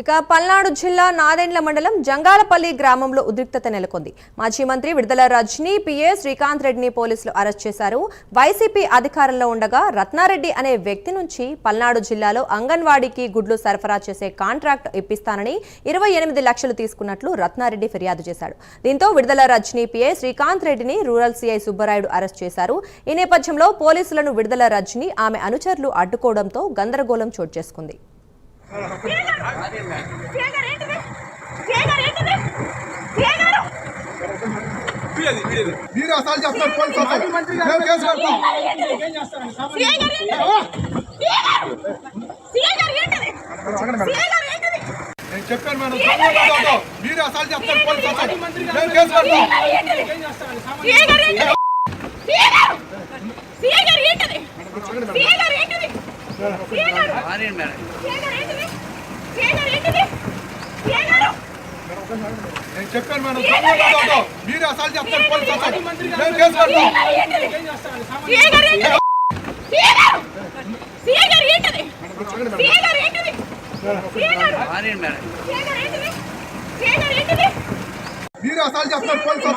ఇక పల్నాడు జిల్లా నాదెండ్ల మండలం జంగాలపల్లి గ్రామంలో ఉద్రిక్తత నెలకొంది. మాజీ మంత్రి విడుదల రజనీ పిఏ శ్రీకాంత్ రెడ్డిని పోలీసులు అరెస్ట్ చేశారు. వైసీపీ అధికారంలో ఉండగా రత్నారెడ్డి అనే వ్యక్తి నుంచి పల్నాడు జిల్లాలో అంగన్వాడీకి గుడ్లు సరఫరా చేసే కాంట్రాక్ట్ ఇప్పిస్తానని 28 లక్షలు తీసుకున్నట్లు రత్నారెడ్డి ఫిర్యాదు చేశాడు. దీంతో విడుదల రజనీ పిఏ శ్రీకాంత్ రెడ్డిని రూరల్ సీఐ సుబ్బరాయుడు అరెస్ట్ చేశారు. ఈ నేపథ్యంలో పోలీసులను విడుదల రజనీ ఆమె అనుచరులు అడ్డుకోవడంతో గందరగోళం చోటు చేసుకుంది. చెప్పాను మేడం, మీరు అసలు చెప్తారు నేను చెప్పాను మేడం, మీరు అసలు చెప్తారు మీరు అసలు చెప్తారు పోలీసు